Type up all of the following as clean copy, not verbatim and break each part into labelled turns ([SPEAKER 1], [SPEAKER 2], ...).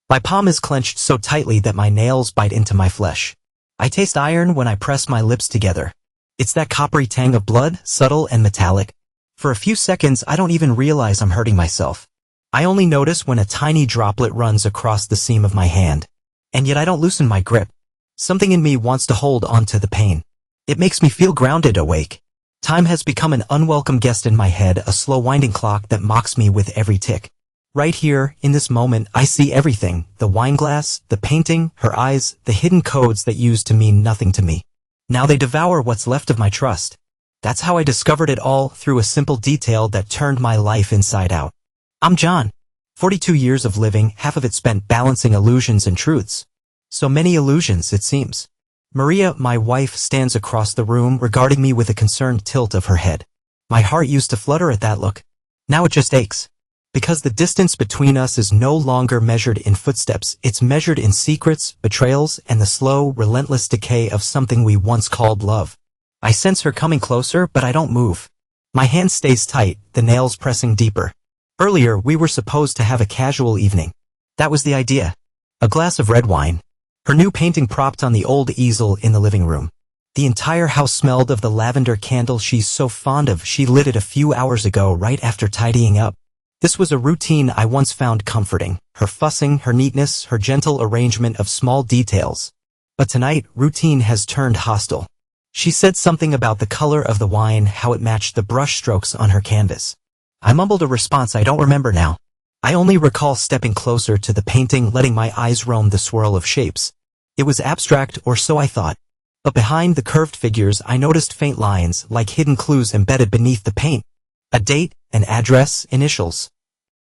[SPEAKER 1] My palm is clenched so tightly that my nails bite into my flesh. I taste iron when I press my lips together. It's that coppery tang of blood, subtle and metallic. For a few seconds, I don't even realize I'm hurting myself. I only notice when a tiny droplet runs across the seam of my hand. And yet I don't loosen my grip. Something in me wants to hold on to the pain. It makes me feel grounded, awake. Time has become an unwelcome guest in my head, a slow winding clock that mocks me with every tick. Right here, in this moment, I see everything. The wine glass, the painting, her eyes, the hidden codes that used to mean nothing to me. Now they devour what's left of my trust. That's how I discovered it all, through a simple detail that turned my life inside out. I'm John. 42 years of living, half of it spent balancing illusions and truths. So many illusions, it seems. Maria, my wife, stands across the room, regarding me with a concerned tilt of her head. My heart used to flutter at that look. Now it just aches. Because the distance between us is no longer measured in footsteps, it's measured in secrets, betrayals, and the slow, relentless decay of something we once called love. I sense her coming closer, but I don't move. My hand stays tight, the nails pressing deeper. Earlier, we were supposed to have a casual evening. That was the idea. A glass of red wine. Her new painting propped on the old easel in the living room. The entire house smelled of the lavender candle she's so fond of. She lit it a few hours ago, right after tidying up. This was a routine I once found comforting. Her fussing, her neatness, her gentle arrangement of small details. But tonight, routine has turned hostile. She said something about the color of the wine, how it matched the brush strokes on her canvas. I mumbled a response I don't remember now. I only recall stepping closer to the painting, letting my eyes roam the swirl of shapes. It was abstract, or so I thought. But behind the curved figures, I noticed faint lines, like hidden clues embedded beneath the paint. A date, an address, initials.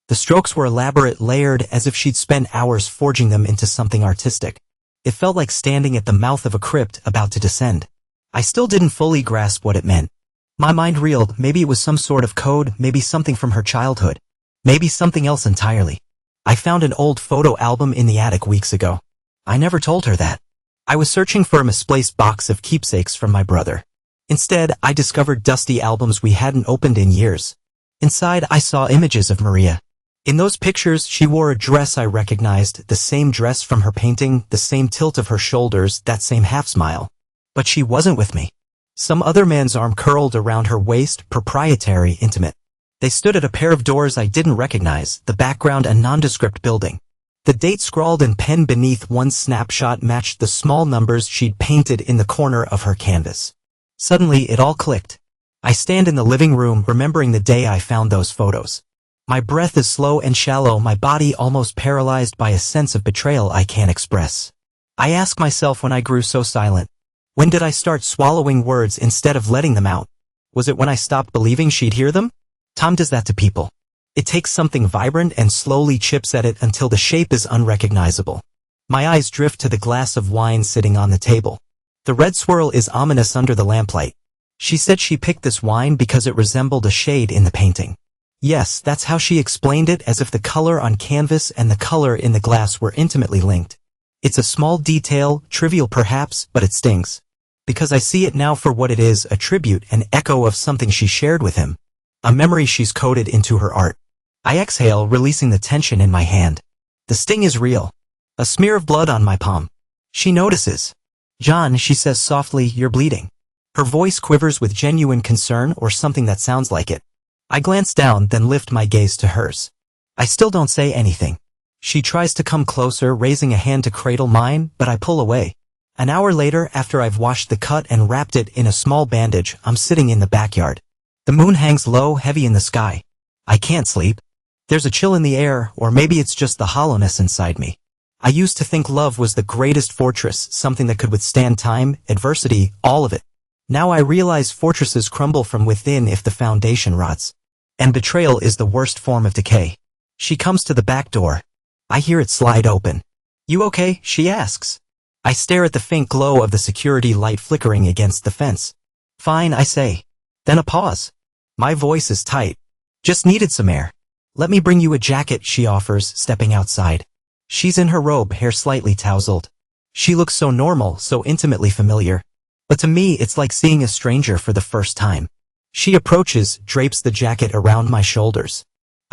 [SPEAKER 1] The strokes were elaborate, layered, as if she'd spent hours forging them into something artistic. It felt like standing at the mouth of a crypt about to descend. I still didn't fully grasp what it meant. My mind reeled. Maybe it was some sort of code, maybe something from her childhood. Maybe something else entirely. I found an old photo album in the attic weeks ago. I never told her that. I was searching for a misplaced box of keepsakes from my brother. Instead, I discovered dusty albums we hadn't opened in years. Inside, I saw images of Maria. In those pictures, she wore a dress I recognized, the same dress from her painting, the same tilt of her shoulders, that same half-smile. But she wasn't with me. Some other man's arm curled around her waist, proprietary, intimate. They stood at a pair of doors I didn't recognize, the background a nondescript building. The date scrawled in pen beneath one snapshot matched the small numbers she'd painted in the corner of her canvas. Suddenly, it all clicked. I stand in the living room, remembering the day I found those photos. My breath is slow and shallow, my body almost paralyzed by a sense of betrayal I can't express. I ask myself when I grew so silent. When did I start swallowing words instead of letting them out? Was it when I stopped believing she'd hear them? Time does that to people. It takes something vibrant and slowly chips at it until the shape is unrecognizable. My eyes drift to the glass of wine sitting on the table. The red swirl is ominous under the lamplight. She said she picked this wine because it resembled a shade in the painting. Yes, that's how she explained it, as if the color on canvas and the color in the glass were intimately linked. It's a small detail, trivial perhaps, but it stings. Because I see it now for what it is, a tribute, an echo of something she shared with him. A memory she's coded into her art. I exhale, releasing the tension in my hand. The sting is real. A smear of blood on my palm. She notices. "John," she says softly, "you're bleeding." Her voice quivers with genuine concern, or something that sounds like it. I glance down, then lift my gaze to hers. I still don't say anything. She tries to come closer, raising a hand to cradle mine, but I pull away. An hour later, after I've washed the cut and wrapped it in a small bandage, I'm sitting in the backyard. The moon hangs low, heavy in the sky. I can't sleep. There's a chill in the air, or maybe it's just the hollowness inside me. I used to think love was the greatest fortress, something that could withstand time, adversity, all of it. Now I realize fortresses crumble from within if the foundation rots. And betrayal is the worst form of decay. She comes to the back door. I hear it slide open. "You okay?" she asks. I stare at the faint glow of the security light flickering against the fence. "Fine," I say. Then a pause. My voice is tight. "Just needed some air." "Let me bring you a jacket," she offers, stepping outside. She's in her robe, hair slightly tousled. She looks so normal, so intimately familiar. But to me, it's like seeing a stranger for the first time. She approaches, drapes the jacket around my shoulders.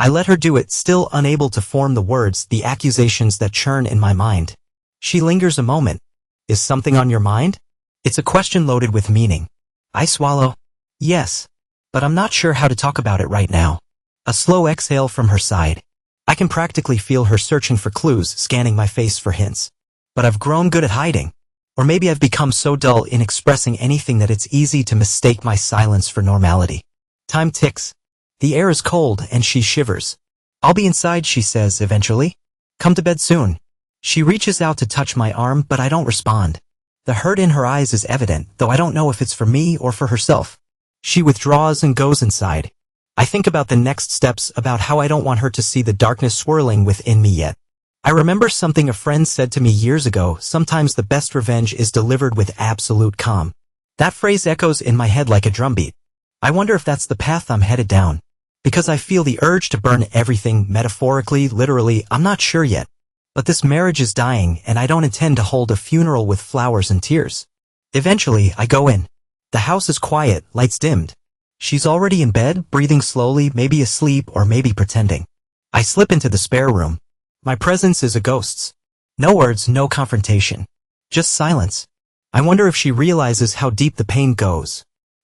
[SPEAKER 1] I let her do it, still unable to form the words, the accusations that churn in my mind. She lingers a moment. Is something on your mind? It's a question loaded with meaning. I swallow. Yes. But I'm not sure how to talk about it right now. A slow exhale from her side. I can practically feel her searching for clues, scanning my face for hints. But I've grown good at hiding. Or maybe I've become so dull in expressing anything that it's easy to mistake my silence for normality. Time ticks. The air is cold and she shivers. I'll be inside, she says eventually. Come to bed soon. She reaches out to touch my arm, but I don't respond. The hurt in her eyes is evident, though I don't know if it's for me or for herself. She withdraws and goes inside. I think about the next steps, about how I don't want her to see the darkness swirling within me yet. I remember something a friend said to me years ago: sometimes the best revenge is delivered with absolute calm. That phrase echoes in my head like a drumbeat. I wonder if that's the path I'm headed down. Because I feel the urge to burn everything, metaphorically, literally, I'm not sure yet. But this marriage is dying, and I don't intend to hold a funeral with flowers and tears. Eventually, I go in. The house is quiet, lights dimmed. She's already in bed, breathing slowly, maybe asleep or maybe pretending. I slip into the spare room. My presence is a ghost's. No words, no confrontation. Just silence. I wonder if she realizes how deep the pain goes.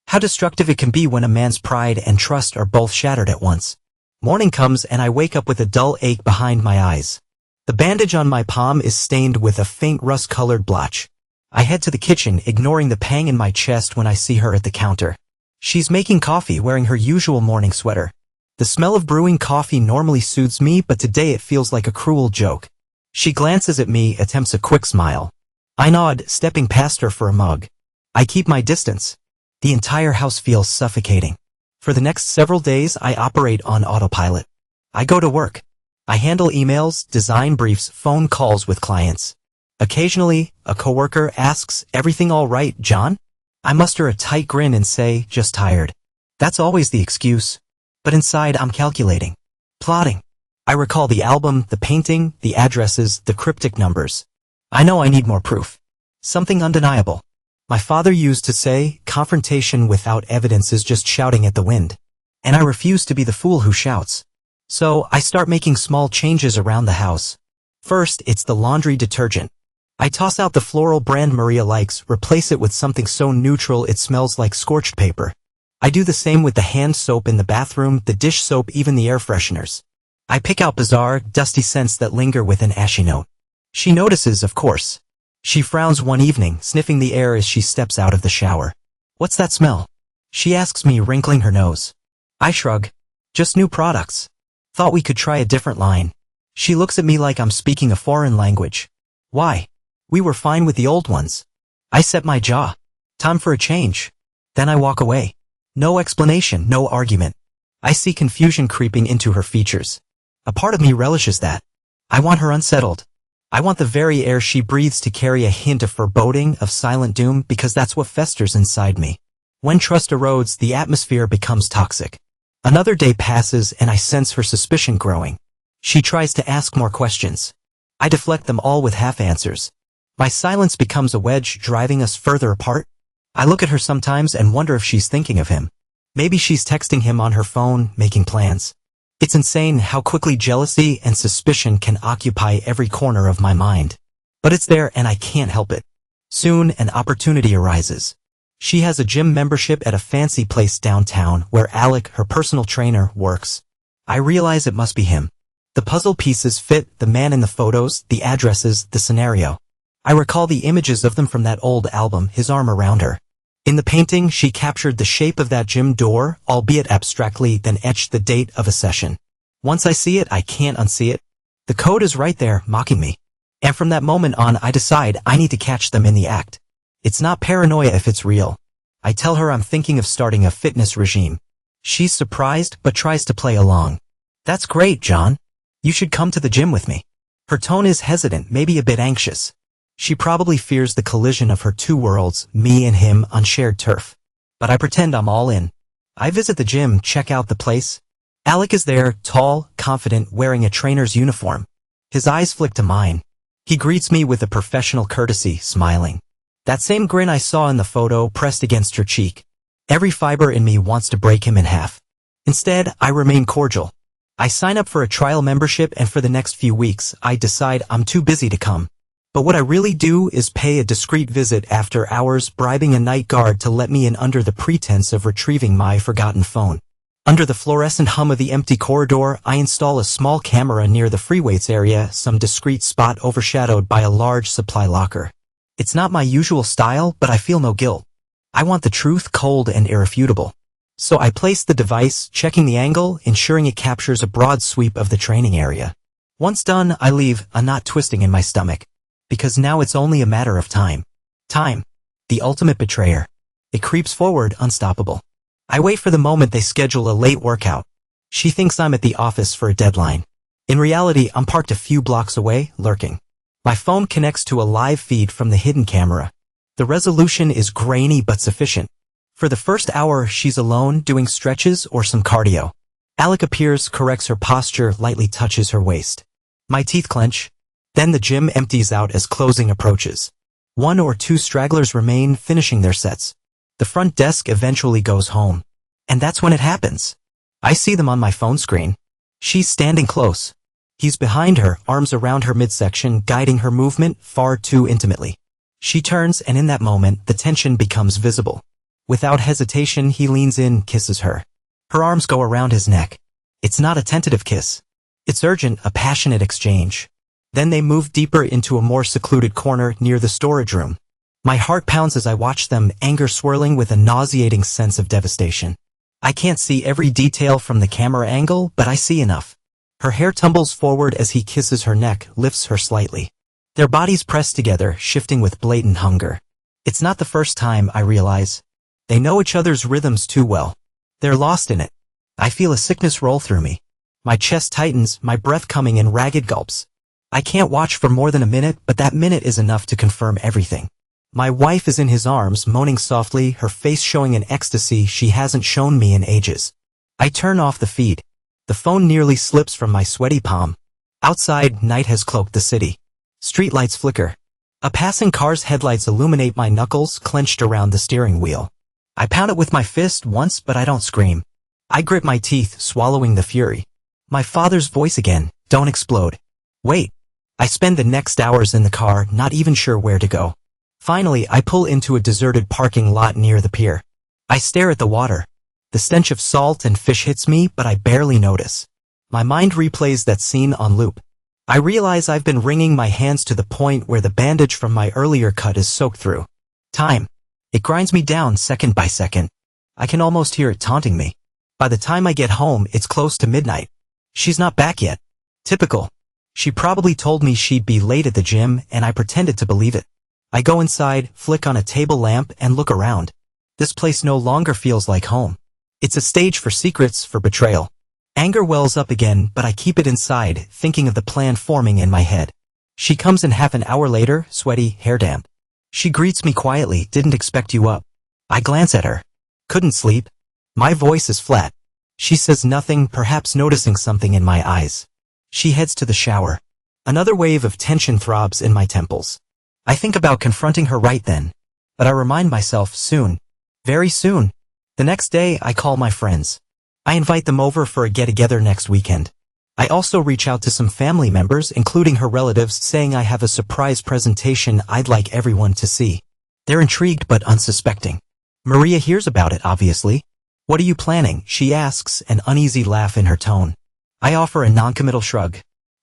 [SPEAKER 1] How destructive it can be when a man's pride and trust are both shattered at once. Morning comes and I wake up with a dull ache behind my eyes. The bandage on my palm is stained with a faint rust-colored blotch. I head to the kitchen, ignoring the pang in my chest when I see her at the counter. She's making coffee, wearing her usual morning sweater. The smell of brewing coffee normally soothes me, but today it feels like a cruel joke. She glances at me, attempts a quick smile. I nod, stepping past her for a mug. I keep my distance. The entire house feels suffocating. For the next several days, I operate on autopilot. I go to work. I handle emails, design briefs, phone calls with clients. Occasionally, a coworker asks, "Everything all right, John?" I muster a tight grin and say, "Just tired." That's always the excuse. But inside, I'm calculating. Plotting. I recall the album, the painting, the addresses, the cryptic numbers. I know I need more proof. Something undeniable. My father used to say, confrontation without evidence is just shouting at the wind. And I refuse to be the fool who shouts. So, I start making small changes around the house. First, it's the laundry detergent. I toss out the floral brand Maria likes, replace it with something so neutral it smells like scorched paper. I do the same with the hand soap in the bathroom, the dish soap, even the air fresheners. I pick out bizarre, dusty scents that linger with an ashy note. She notices, of course. She frowns one evening, sniffing the air as she steps out of the shower. "What's that smell?" she asks me, wrinkling her nose. I shrug. "Just new products. Thought we could try a different line." She looks at me like I'm speaking a foreign language. "Why? We were fine with the old ones." I set my jaw. Time for a change. Then I walk away. No explanation, no argument. I see confusion creeping into her features. A part of me relishes that. I want her unsettled. I want the very air she breathes to carry a hint of foreboding, of silent doom, because that's what festers inside me. When trust erodes, the atmosphere becomes toxic. Another day passes and I sense her suspicion growing. She tries to ask more questions. I deflect them all with half-answers. My silence becomes a wedge, driving us further apart. I look at her sometimes and wonder if she's thinking of him. Maybe she's texting him on her phone, making plans. It's insane how quickly jealousy and suspicion can occupy every corner of my mind. But it's there and I can't help it. Soon, an opportunity arises. She has a gym membership at a fancy place downtown where Alec, her personal trainer, works. I realize it must be him. The puzzle pieces fit, the man in the photos, the addresses, the scenario. I recall the images of them from that old album, his arm around her. In the painting, she captured the shape of that gym door, albeit abstractly, then etched the date of a session. Once I see it, I can't unsee it. The code is right there, mocking me. And from that moment on, I decide I need to catch them in the act. It's not paranoia if it's real. I tell her I'm thinking of starting a fitness regime. She's surprised, but tries to play along. "That's great, John. You should come to the gym with me." Her tone is hesitant, maybe a bit anxious. She probably fears the collision of her two worlds, me and him, on shared turf. But I pretend I'm all in. I visit the gym, check out the place. Alec is there, tall, confident, wearing a trainer's uniform. His eyes flick to mine. He greets me with a professional courtesy, smiling. That same grin I saw in the photo pressed against her cheek. Every fiber in me wants to break him in half. Instead, I remain cordial. I sign up for a trial membership, and for the next few weeks, I decide I'm too busy to come. But what I really do is pay a discreet visit after hours, bribing a night guard to let me in under the pretense of retrieving my forgotten phone. Under the fluorescent hum of the empty corridor, I install a small camera near the free weights area, some discreet spot overshadowed by a large supply locker. It's not my usual style, but I feel no guilt. I want the truth cold and irrefutable. So I place the device, checking the angle, ensuring it captures a broad sweep of the training area. Once done, I leave, a knot twisting in my stomach. Because now it's only a matter of time. Time. The ultimate betrayer. It creeps forward, unstoppable. I wait for the moment they schedule a late workout. She thinks I'm at the office for a deadline. In reality, I'm parked a few blocks away, lurking. My phone connects to a live feed from the hidden camera. The resolution is grainy but sufficient. For the first hour, she's alone, doing stretches or some cardio. Alec appears, corrects her posture, lightly touches her waist. My teeth clench. Then the gym empties out as closing approaches. 1 or 2 stragglers remain, finishing their sets. The front desk eventually goes home. And that's when it happens. I see them on my phone screen. She's standing close. He's behind her, arms around her midsection, guiding her movement far too intimately. She turns, and in that moment, the tension becomes visible. Without hesitation, he leans in, kisses her. Her arms go around his neck. It's not a tentative kiss. It's urgent, a passionate exchange. Then they move deeper into a more secluded corner near the storage room. My heart pounds as I watch them, anger swirling with a nauseating sense of devastation. I can't see every detail from the camera angle, but I see enough. Her hair tumbles forward as he kisses her neck, lifts her slightly. Their bodies press together, shifting with blatant hunger. It's not the first time, I realize. They know each other's rhythms too well. They're lost in it. I feel a sickness roll through me. My chest tightens, my breath coming in ragged gulps. I can't watch for more than a minute, but that minute is enough to confirm everything. My wife is in his arms, moaning softly, her face showing an ecstasy she hasn't shown me in ages. I turn off the feed. The phone nearly slips from my sweaty palm. Outside, night has cloaked the city. Streetlights flicker. A passing car's headlights illuminate my knuckles, clenched around the steering wheel. I pound it with my fist once, but I don't scream. I grit my teeth, swallowing the fury. My father's voice again, don't explode. Wait. I spend the next hours in the car, not even sure where to go. Finally, I pull into a deserted parking lot near the pier. I stare at the water. The stench of salt and fish hits me, but I barely notice. My mind replays that scene on loop. I realize I've been wringing my hands to the point where the bandage from my earlier cut is soaked through. Time. It grinds me down second by second. I can almost hear it taunting me. By the time I get home, it's close to midnight. She's not back yet. Typical. She probably told me she'd be late at the gym, and I pretended to believe it. I go inside, flick on a table lamp, and look around. This place no longer feels like home. It's a stage for secrets, for betrayal. Anger wells up again, but I keep it inside, thinking of the plan forming in my head. She comes in half an hour later, sweaty, hair damp. She greets me quietly, didn't expect you up. I glance at her. Couldn't sleep. My voice is flat. She says nothing, perhaps noticing something in my eyes. She heads to the shower. Another wave of tension throbs in my temples. I think about confronting her right then. But I remind myself soon. Very soon. The next day, I call my friends. I invite them over for a get-together next weekend. I also reach out to some family members, including her relatives, saying I have a surprise presentation I'd like everyone to see. They're intrigued but unsuspecting. Maria hears about it, obviously. What are you planning? She asks, an uneasy laugh in her tone. I offer a non-committal shrug.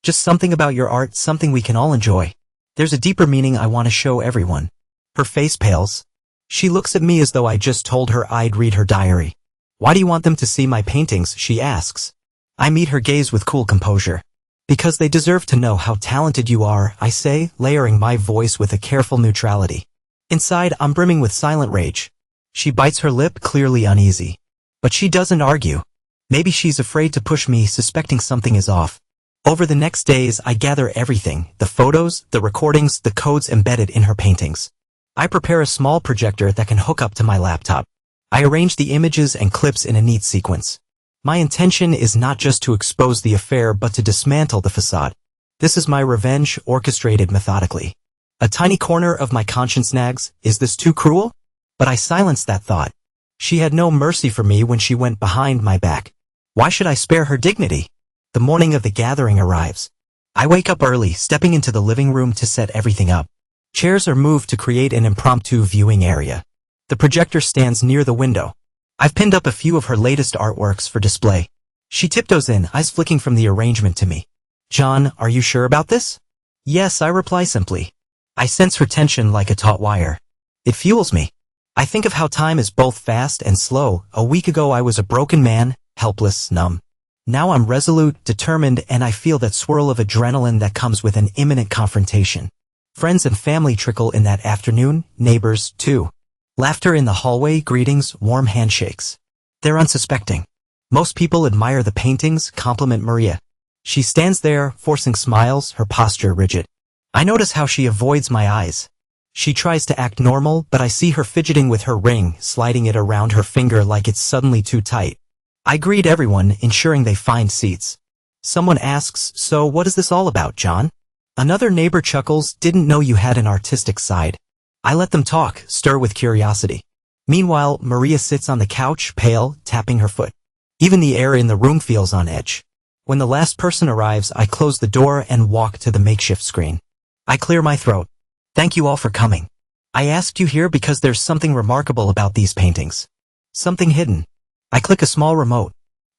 [SPEAKER 1] Just something about your art, something we can all enjoy. There's a deeper meaning I want to show everyone. Her face pales. She looks at me as though I just told her I'd read her diary. Why do you want them to see my paintings? She asks. I meet her gaze with cool composure. Because they deserve to know how talented you are, I say, layering my voice with a careful neutrality. Inside, I'm brimming with silent rage. She bites her lip, clearly uneasy. But she doesn't argue. Maybe she's afraid to push me, suspecting something is off. Over the next days, I gather everything, the photos, the recordings, the codes embedded in her paintings. I prepare a small projector that can hook up to my laptop. I arrange the images and clips in a neat sequence. My intention is not just to expose the affair but to dismantle the facade. This is my revenge, orchestrated methodically. A tiny corner of my conscience nags, is this too cruel? But I silence that thought. She had no mercy for me when she went behind my back. Why should I spare her dignity? The morning of the gathering arrives. I wake up early, stepping into the living room to set everything up. Chairs are moved to create an impromptu viewing area. The projector stands near the window. I've pinned up a few of her latest artworks for display. She tiptoes in, eyes flicking from the arrangement to me. John, are you sure about this? Yes, I reply simply. I sense her tension like a taut wire. It fuels me. I think of how time is both fast and slow. A week ago I was a broken man, helpless, numb. Now I'm resolute, determined, and I feel that swirl of adrenaline that comes with an imminent confrontation. Friends and family trickle in that afternoon, neighbors, too. Laughter in the hallway, greetings, warm handshakes. They're unsuspecting. Most people admire the paintings, compliment Maria. She stands there, forcing smiles, her posture rigid. I notice how she avoids my eyes. She tries to act normal, but I see her fidgeting with her ring, sliding it around her finger like it's suddenly too tight. I greet everyone, ensuring they find seats. Someone asks, so what is this all about, John? Another neighbor chuckles, didn't know you had an artistic side. I let them talk, stir with curiosity. Meanwhile, Maria sits on the couch, pale, tapping her foot. Even the air in the room feels on edge. When the last person arrives, I close the door and walk to the makeshift screen. I clear my throat. Thank you all for coming. I asked you here because there's something remarkable about these paintings. Something hidden. I click a small remote.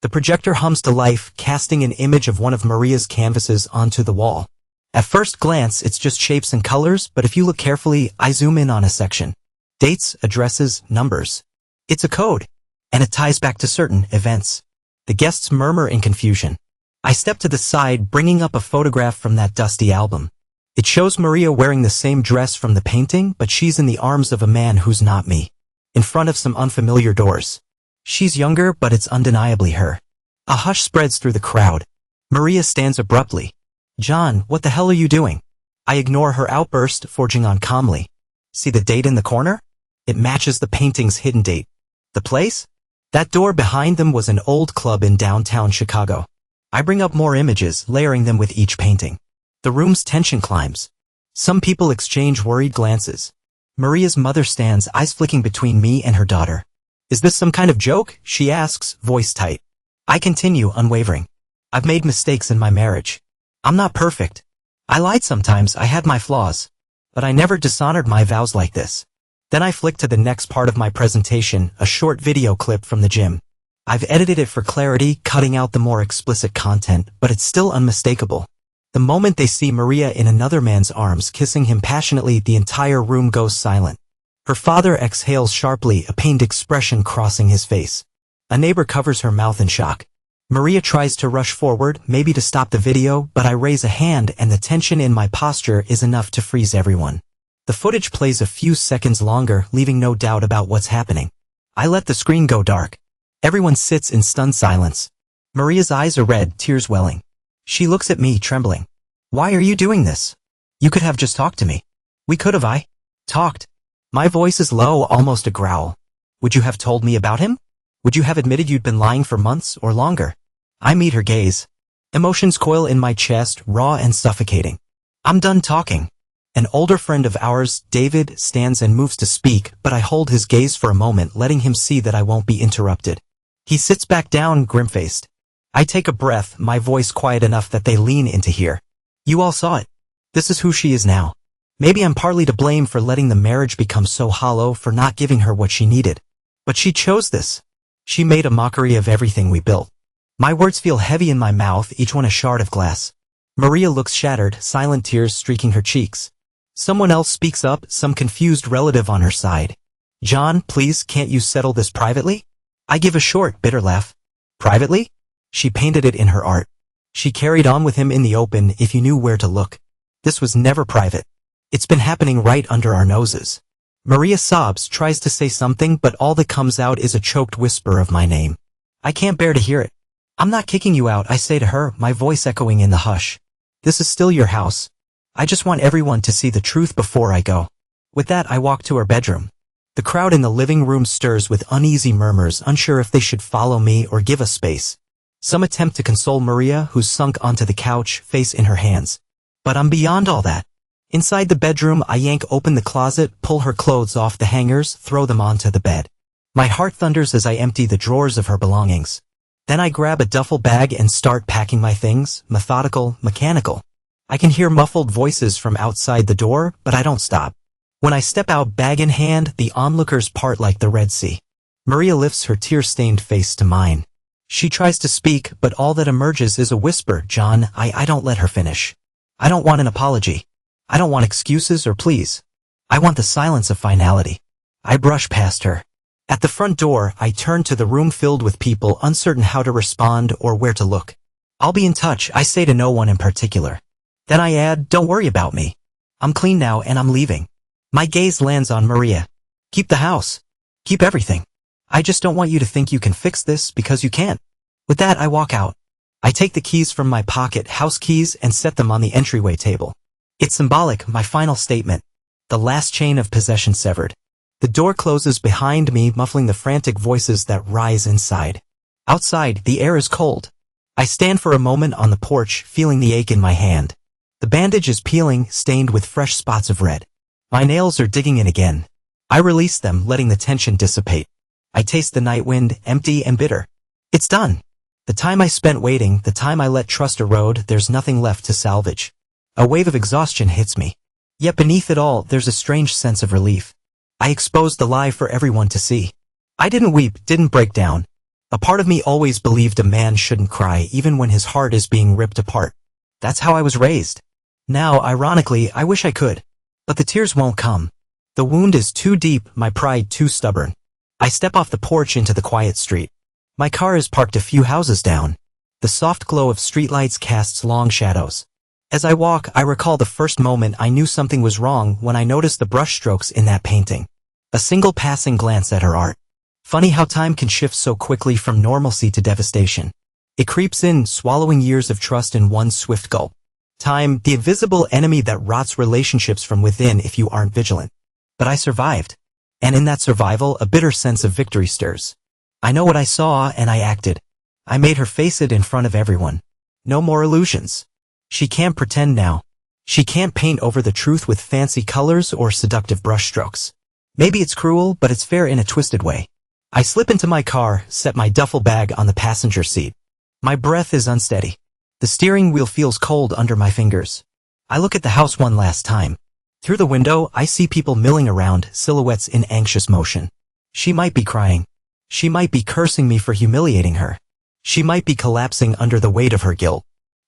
[SPEAKER 1] The projector hums to life, casting an image of one of Maria's canvases onto the wall. At first glance, it's just shapes and colors, but if you look carefully, I zoom in on a section. Dates, addresses, numbers. It's a code, and it ties back to certain events. The guests murmur in confusion. I step to the side, bringing up a photograph from that dusty album. It shows Maria wearing the same dress from the painting, but she's in the arms of a man who's not me. In front of some unfamiliar doors. She's younger, but it's undeniably her. A hush spreads through the crowd. Maria stands abruptly. John, what the hell are you doing? I ignore her outburst, forging on calmly. See the date in the corner? It matches the painting's hidden date. The place? That door behind them was an old club in downtown Chicago. I bring up more images, layering them with each painting. The room's tension climbs. Some people exchange worried glances. Maria's mother stands, eyes flicking between me and her daughter. Is this some kind of joke? She asks, voice tight. I continue, unwavering. I've made mistakes in my marriage. I'm not perfect. I lied sometimes, I had my flaws. But I never dishonored my vows like this. Then I flick to the next part of my presentation, a short video clip from the gym. I've edited it for clarity, cutting out the more explicit content, but it's still unmistakable. The moment they see Maria in another man's arms kissing him passionately, the entire room goes silent. Her father exhales sharply, a pained expression crossing his face. A neighbor covers her mouth in shock. Maria tries to rush forward, maybe to stop the video, but I raise a hand and the tension in my posture is enough to freeze everyone. The footage plays a few seconds longer, leaving no doubt about what's happening. I let the screen go dark. Everyone sits in stunned silence. Maria's eyes are red, tears welling. She looks at me, trembling. Why are you doing this? You could have just talked to me. We could have talked. My voice is low, almost a growl. Would you have told me about him? Would you have admitted you'd been lying for months or longer? I meet her gaze. Emotions coil in my chest, raw and suffocating. I'm done talking. An older friend of ours, David, stands and moves to speak, but I hold his gaze for a moment, letting him see that I won't be interrupted. He sits back down, grim-faced. I take a breath, my voice quiet enough that they lean in to hear. You all saw it. This is who she is now. Maybe I'm partly to blame for letting the marriage become so hollow, for not giving her what she needed. But she chose this. She made a mockery of everything we built. My words feel heavy in my mouth, each one a shard of glass. Maria looks shattered, silent tears streaking her cheeks. Someone else speaks up, some confused relative on her side. John, please, can't you settle this privately? I give a short, bitter laugh. Privately? She painted it in her art. She carried on with him in the open, if you knew where to look. This was never private. It's been happening right under our noses. Maria sobs, tries to say something, but all that comes out is a choked whisper of my name. I can't bear to hear it. I'm not kicking you out, I say to her, my voice echoing in the hush. This is still your house. I just want everyone to see the truth before I go. With that, I walk to her bedroom. The crowd in the living room stirs with uneasy murmurs, unsure if they should follow me or give us space. Some attempt to console Maria, who's sunk onto the couch, face in her hands. But I'm beyond all that. Inside the bedroom, I yank open the closet, pull her clothes off the hangers, throw them onto the bed. My heart thunders as I empty the drawers of her belongings. Then I grab a duffel bag and start packing my things, methodical, mechanical. I can hear muffled voices from outside the door, but I don't stop. When I step out bag in hand, the onlookers part like the Red Sea. Maria lifts her tear-stained face to mine. She tries to speak, but all that emerges is a whisper. John, I don't let her finish. I don't want an apology. I don't want excuses or pleas. I want the silence of finality. I brush past her. At the front door, I turn to the room filled with people uncertain how to respond or where to look. I'll be in touch, I say to no one in particular. Then I add, don't worry about me. I'm clean now and I'm leaving. My gaze lands on Maria. Keep the house. Keep everything. I just don't want you to think you can fix this because you can't. With that, I walk out. I take the keys from my pocket, house keys, and set them on the entryway table. It's symbolic, my final statement. The last chain of possession severed. The door closes behind me, muffling the frantic voices that rise inside. Outside, the air is cold. I stand for a moment on the porch, feeling the ache in my hand. The bandage is peeling, stained with fresh spots of red. My nails are digging in again. I release them, letting the tension dissipate. I taste the night wind, empty and bitter. It's done. The time I spent waiting, the time I let trust erode, there's nothing left to salvage. A wave of exhaustion hits me. Yet beneath it all, there's a strange sense of relief. I exposed the lie for everyone to see. I didn't weep, didn't break down. A part of me always believed a man shouldn't cry even when his heart is being ripped apart. That's how I was raised. Now, ironically, I wish I could. But the tears won't come. The wound is too deep, my pride too stubborn. I step off the porch into the quiet street. My car is parked a few houses down. The soft glow of streetlights casts long shadows. As I walk, I recall the first moment I knew something was wrong when I noticed the brushstrokes in that painting. A single passing glance at her art. Funny how time can shift so quickly from normalcy to devastation. It creeps in, swallowing years of trust in one swift gulp. Time, the invisible enemy that rots relationships from within if you aren't vigilant. But I survived. And in that survival, a bitter sense of victory stirs. I know what I saw, and I acted. I made her face it in front of everyone. No more illusions. She can't pretend now. She can't paint over the truth with fancy colors or seductive brushstrokes. Maybe it's cruel, but it's fair in a twisted way. I slip into my car, set my duffel bag on the passenger seat. My breath is unsteady. The steering wheel feels cold under my fingers. I look at the house one last time. Through the window, I see people milling around, silhouettes in anxious motion. She might be crying. She might be cursing me for humiliating her. She might be collapsing under the weight of her guilt.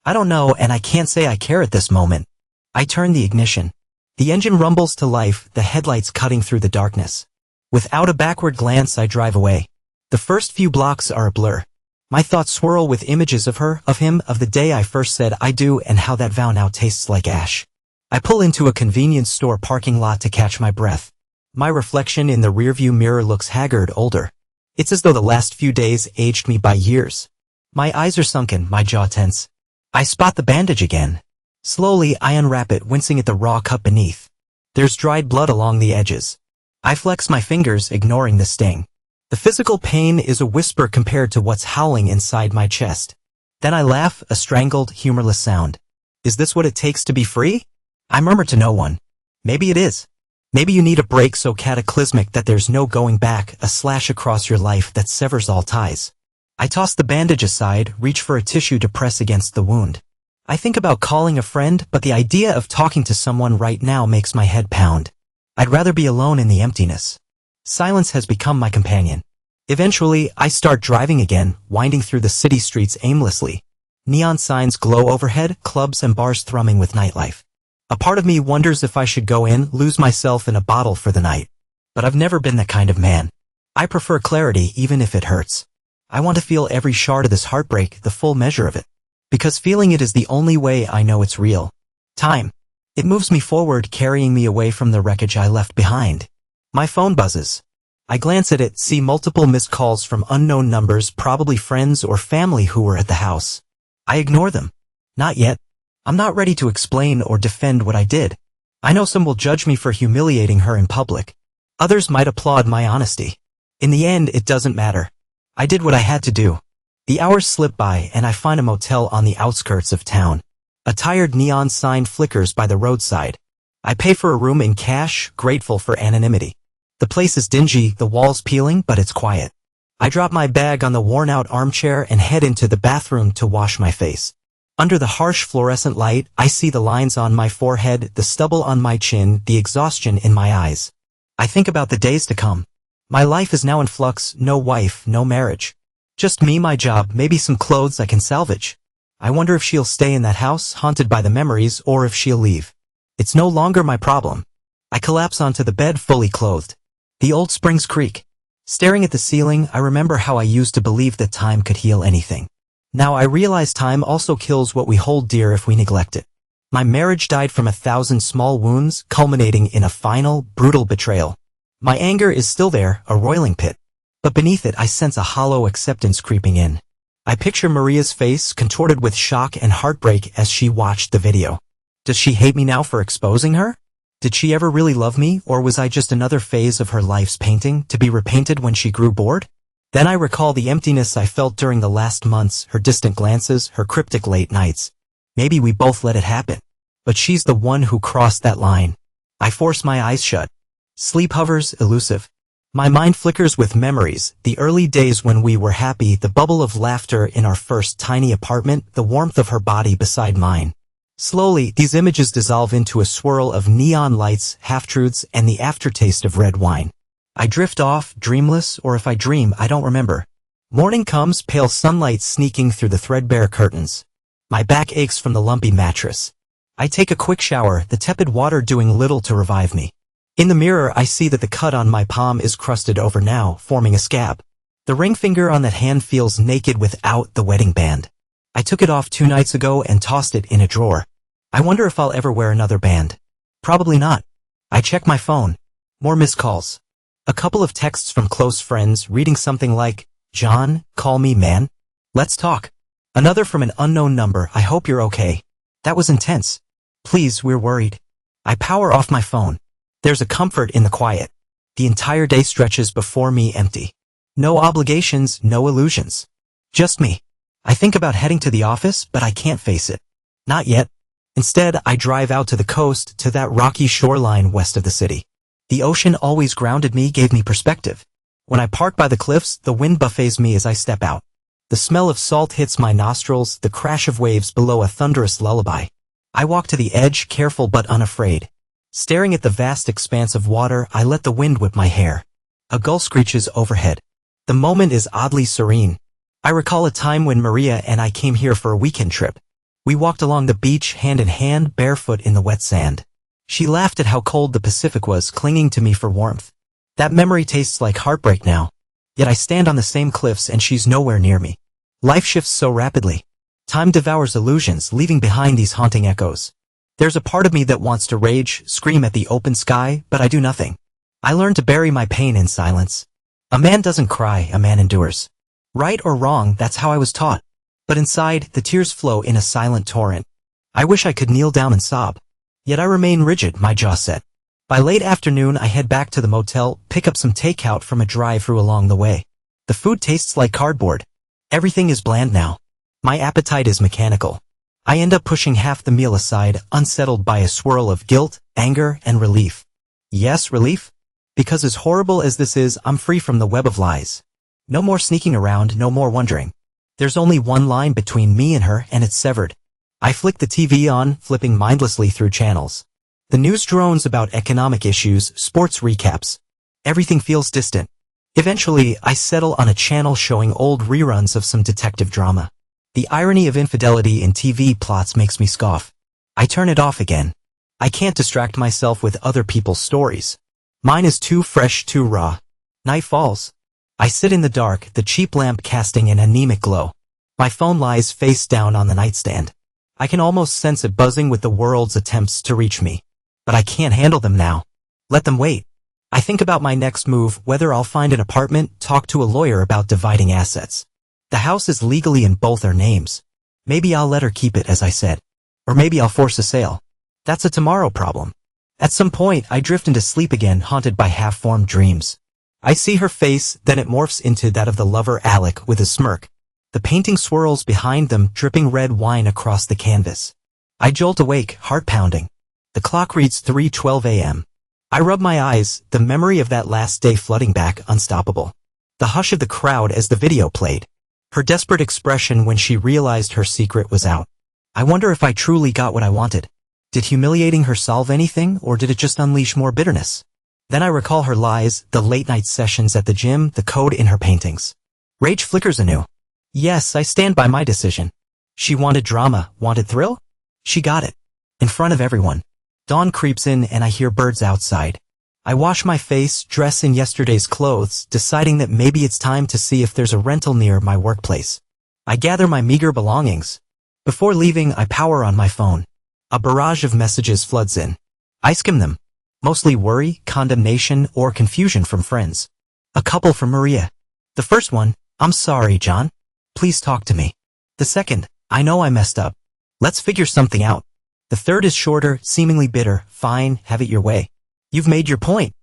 [SPEAKER 1] I don't know, and I can't say I care at this moment. I turn the ignition. The engine rumbles to life, the headlights cutting through the darkness. Without a backward glance, I drive away. The first few blocks are a blur. My thoughts swirl with images of her, of him, of the day I first said I do, and how that vow now tastes like ash. I pull into a convenience store parking lot to catch my breath. My reflection in the rearview mirror looks haggard, older. It's as though the last few days aged me by years. My eyes are sunken, my jaw tense. I spot the bandage again. Slowly, I unwrap it, wincing at the raw cut beneath. There's dried blood along the edges. I flex my fingers, ignoring the sting. The physical pain is a whisper compared to what's howling inside my chest. Then I laugh, a strangled, humorless sound. Is this what it takes to be free? I murmur to no one. Maybe it is. Maybe you need a break so cataclysmic that there's no going back, a slash across your life that severs all ties. I toss the bandage aside, reach for a tissue to press against the wound. I think about calling a friend, but the idea of talking to someone right now makes my head pound. I'd rather be alone in the emptiness. Silence has become my companion. Eventually, I start driving again, winding through the city streets aimlessly. Neon signs glow overhead, clubs and bars thrumming with nightlife. A part of me wonders if I should go in, lose myself in a bottle for the night. But I've never been that kind of man. I prefer clarity even if it hurts. I want to feel every shard of this heartbreak, the full measure of it. Because feeling it is the only way I know it's real. Time. It moves me forward, carrying me away from the wreckage I left behind. My phone buzzes. I glance at it, see multiple missed calls from unknown numbers, probably friends or family who were at the house. I ignore them. Not yet. I'm not ready to explain or defend what I did. I know some will judge me for humiliating her in public. Others might applaud my honesty. In the end, it doesn't matter. I did what I had to do. The hours slip by and I find a motel on the outskirts of town. A tired neon sign flickers by the roadside. I pay for a room in cash, grateful for anonymity. The place is dingy, the walls peeling, but it's quiet. I drop my bag on the worn-out armchair and head into the bathroom to wash my face. Under the harsh fluorescent light, I see the lines on my forehead, the stubble on my chin, the exhaustion in my eyes. I think about the days to come. My life is now in flux, no wife, no marriage. Just me, my job, maybe some clothes I can salvage. I wonder if she'll stay in that house, haunted by the memories, or if she'll leave. It's no longer my problem. I collapse onto the bed fully clothed. The old springs creak. Staring at the ceiling, I remember how I used to believe that time could heal anything. Now I realize time also kills what we hold dear if we neglect it. My marriage died from 1,000 small wounds, culminating in a final, brutal betrayal. My anger is still there, a roiling pit. But beneath it I sense a hollow acceptance creeping in. I picture Maria's face contorted with shock and heartbreak as she watched the video. Does she hate me now for exposing her? Did she ever really love me, or was I just another phase of her life's painting, to be repainted when she grew bored? Then I recall the emptiness I felt during the last months, her distant glances, her cryptic late nights. Maybe we both let it happen. But she's the one who crossed that line. I force my eyes shut. Sleep hovers, elusive. My mind flickers with memories, the early days when we were happy, the bubble of laughter in our first tiny apartment, the warmth of her body beside mine. Slowly, these images dissolve into a swirl of neon lights, half-truths, and the aftertaste of red wine. I drift off, dreamless, or if I dream, I don't remember. Morning comes, pale sunlight sneaking through the threadbare curtains. My back aches from the lumpy mattress. I take a quick shower, the tepid water doing little to revive me. In the mirror, I see that the cut on my palm is crusted over now, forming a scab. The ring finger on that hand feels naked without the wedding band. I took it off 2 nights ago and tossed it in a drawer. I wonder if I'll ever wear another band. Probably not. I check my phone. More missed calls. A couple of texts from close friends reading something like, "John, call me man. Let's talk." Another from an unknown number, "I hope you're okay. That was intense. Please, we're worried." I power off my phone. There's a comfort in the quiet. The entire day stretches before me empty. No obligations, no illusions. Just me. I think about heading to the office, but I can't face it. Not yet. Instead, I drive out to the coast, to that rocky shoreline west of the city. The ocean always grounded me, gave me perspective. When I park by the cliffs, the wind buffets me as I step out. The smell of salt hits my nostrils, the crash of waves below a thunderous lullaby. I walk to the edge, careful but unafraid. Staring at the vast expanse of water, I let the wind whip my hair. A gull screeches overhead. The moment is oddly serene. I recall a time when Maria and I came here for a weekend trip. We walked along the beach hand in hand, barefoot in the wet sand. She laughed at how cold the Pacific was, clinging to me for warmth. That memory tastes like heartbreak now. Yet I stand on the same cliffs and she's nowhere near me. Life shifts so rapidly. Time devours illusions, leaving behind these haunting echoes. There's a part of me that wants to rage, scream at the open sky, but I do nothing. I learn to bury my pain in silence. A man doesn't cry, a man endures. Right or wrong, that's how I was taught. But inside, the tears flow in a silent torrent. I wish I could kneel down and sob. Yet I remain rigid, my jaw set. By late afternoon, I head back to the motel, pick up some takeout from a drive-thru along the way. The food tastes like cardboard. Everything is bland now. My appetite is mechanical. I end up pushing half the meal aside, unsettled by a swirl of guilt, anger, and relief. Yes, relief? Because as horrible as this is, I'm free from the web of lies. No more sneaking around, no more wondering. There's only one line between me and her, and it's severed. I flick the TV on, flipping mindlessly through channels. The news drones about economic issues, sports recaps. Everything feels distant. Eventually, I settle on a channel showing old reruns of some detective drama. The irony of infidelity in TV plots makes me scoff. I turn it off again. I can't distract myself with other people's stories. Mine is too fresh, too raw. Night falls. I sit in the dark, the cheap lamp casting an anemic glow. My phone lies face down on the nightstand. I can almost sense it buzzing with the world's attempts to reach me. But I can't handle them now. Let them wait. I think about my next move, whether I'll find an apartment, talk to a lawyer about dividing assets. The house is legally in both our names. Maybe I'll let her keep it, as I said. Or maybe I'll force a sale. That's a tomorrow problem. At some point, I drift into sleep again, haunted by half-formed dreams. I see her face, then it morphs into that of the lover Alec with a smirk. The painting swirls behind them, dripping red wine across the canvas. I jolt awake, heart pounding. The clock reads 3:12 a.m. I rub my eyes, the memory of that last day flooding back, unstoppable. The hush of the crowd as the video played. Her desperate expression when she realized her secret was out. I wonder if I truly got what I wanted. Did humiliating her solve anything, or did it just unleash more bitterness? Then I recall her lies, the late-night sessions at the gym, the code in her paintings. Rage flickers anew. Yes, I stand by my decision. She wanted drama, wanted thrill? She got it. In front of everyone. Dawn creeps in and I hear birds outside. I wash my face, dress in yesterday's clothes, deciding that maybe it's time to see if there's a rental near my workplace. I gather my meager belongings. Before leaving, I power on my phone. A barrage of messages floods in. I skim them. Mostly worry, condemnation, or confusion from friends. A couple from Maria. The first one, I'm sorry, John. Please talk to me. The second, I know I messed up. Let's figure something out. The third is shorter, seemingly bitter. Fine, have it your way. You've made your point.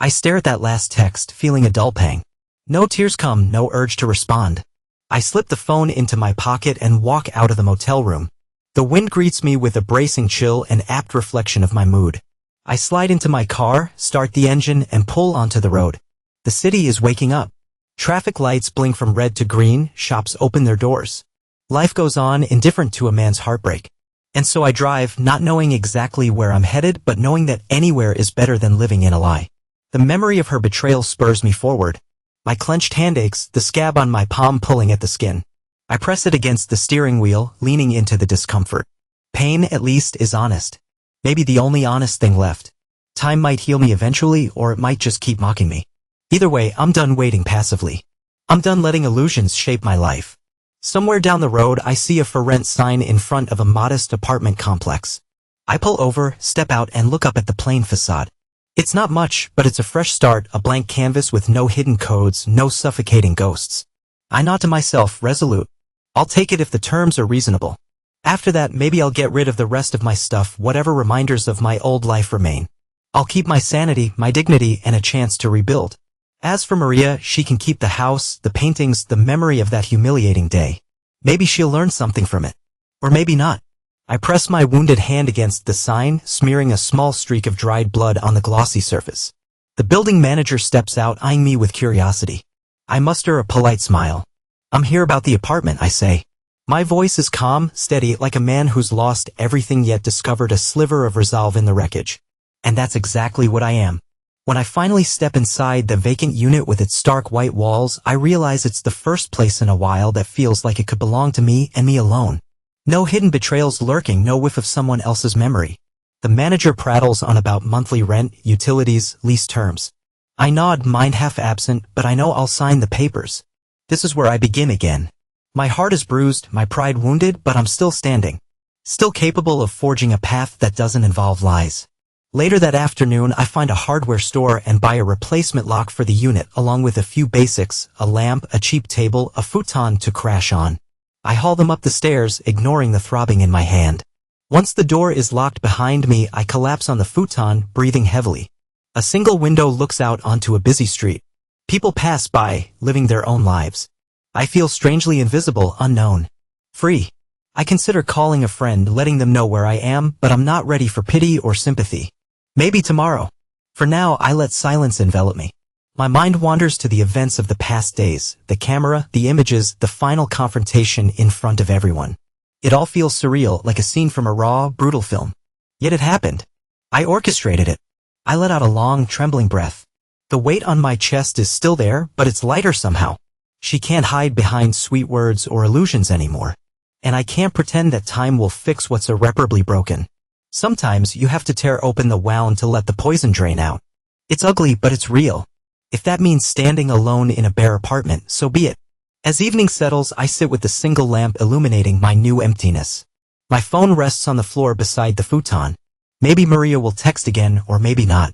[SPEAKER 1] I stare at that last text, feeling a dull pang. No tears come, no urge to respond. I slip the phone into my pocket and walk out of the motel room. The wind greets me with a bracing chill, an apt reflection of my mood. I slide into my car, start the engine, and pull onto the road. The city is waking up. Traffic lights blink from red to green, shops open their doors. Life goes on, indifferent to a man's heartbreak. And so I drive, not knowing exactly where I'm headed, but knowing that anywhere is better than living in a lie. The memory of her betrayal spurs me forward. My clenched hand aches, the scab on my palm pulling at the skin. I press it against the steering wheel, leaning into the discomfort. Pain, at least, is honest. Maybe the only honest thing left. Time might heal me eventually, or it might just keep mocking me. Either way, I'm done waiting passively. I'm done letting illusions shape my life. Somewhere down the road, I see a for rent sign in front of a modest apartment complex. I pull over, step out, and look up at the plain facade. It's not much, but it's a fresh start, a blank canvas with no hidden codes, no suffocating ghosts. I nod to myself, resolute. I'll take it if the terms are reasonable. After that, maybe I'll get rid of the rest of my stuff, whatever reminders of my old life remain. I'll keep my sanity, my dignity, and a chance to rebuild. As for Maria, she can keep the house, the paintings, the memory of that humiliating day. Maybe she'll learn something from it. Or maybe not. I press my wounded hand against the sign, smearing a small streak of dried blood on the glossy surface. The building manager steps out, eyeing me with curiosity. I muster a polite smile. I'm here about the apartment, I say. My voice is calm, steady, like a man who's lost everything yet discovered a sliver of resolve in the wreckage. And that's exactly what I am. When I finally step inside the vacant unit with its stark white walls, I realize it's the first place in a while that feels like it could belong to me and me alone. No hidden betrayals lurking, no whiff of someone else's memory. The manager prattles on about monthly rent, utilities, lease terms. I nod, mind half absent, but I know I'll sign the papers. This is where I begin again. My heart is bruised, my pride wounded, but I'm still standing. Still capable of forging a path that doesn't involve lies. Later that afternoon, I find a hardware store and buy a replacement lock for the unit, along with a few basics, a lamp, a cheap table, a futon to crash on. I haul them up the stairs, ignoring the throbbing in my hand. Once the door is locked behind me, I collapse on the futon, breathing heavily. A single window looks out onto a busy street. People pass by, living their own lives. I feel strangely invisible, unknown. Free. I consider calling a friend, letting them know where I am, but I'm not ready for pity or sympathy. Maybe tomorrow. For now, I let silence envelop me. My mind wanders to the events of the past days, the camera, the images, the final confrontation in front of everyone. It all feels surreal, like a scene from a raw, brutal film. Yet it happened. I orchestrated it. I let out a long, trembling breath. The weight on my chest is still there, but it's lighter somehow. She can't hide behind sweet words or illusions anymore. And I can't pretend that time will fix what's irreparably broken. Sometimes you have to tear open the wound to let the poison drain out. It's ugly, but it's real. If that means standing alone in a bare apartment, so be it. As evening settles, I sit with the single lamp illuminating my new emptiness. My phone rests on the floor beside the futon. Maybe Maria will text again, or maybe not.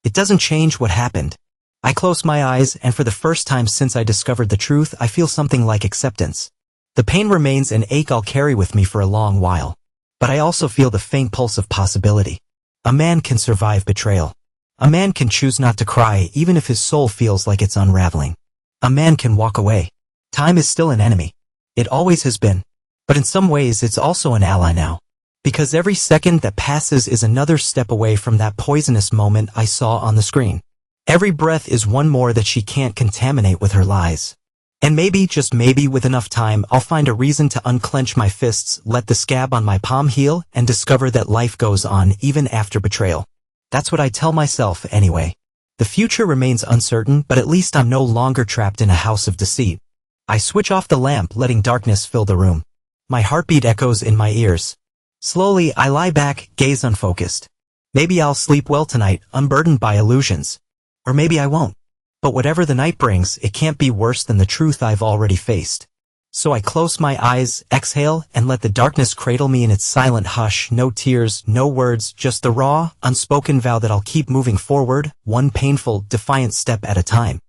[SPEAKER 1] It doesn't change what happened. I close my eyes, and for the first time since I discovered the truth, I feel something like acceptance. The pain remains an ache I'll carry with me for a long while. But I also feel the faint pulse of possibility. A man can survive betrayal. A man can choose not to cry even if his soul feels like it's unraveling. A man can walk away. Time is still an enemy. It always has been. But in some ways it's also an ally now. Because every second that passes is another step away from that poisonous moment I saw on the screen. Every breath is one more that she can't contaminate with her lies. And maybe, just maybe, with enough time, I'll find a reason to unclench my fists, let the scab on my palm heal, and discover that life goes on even after betrayal. That's what I tell myself, anyway. The future remains uncertain, but at least I'm no longer trapped in a house of deceit. I switch off the lamp, letting darkness fill the room. My heartbeat echoes in my ears. Slowly, I lie back, gaze unfocused. Maybe I'll sleep well tonight, unburdened by illusions. Or maybe I won't. But whatever the night brings, it can't be worse than the truth I've already faced. So I close my eyes, exhale, and let the darkness cradle me in its silent hush. No tears, no words, just the raw, unspoken vow that I'll keep moving forward, one painful, defiant step at a time.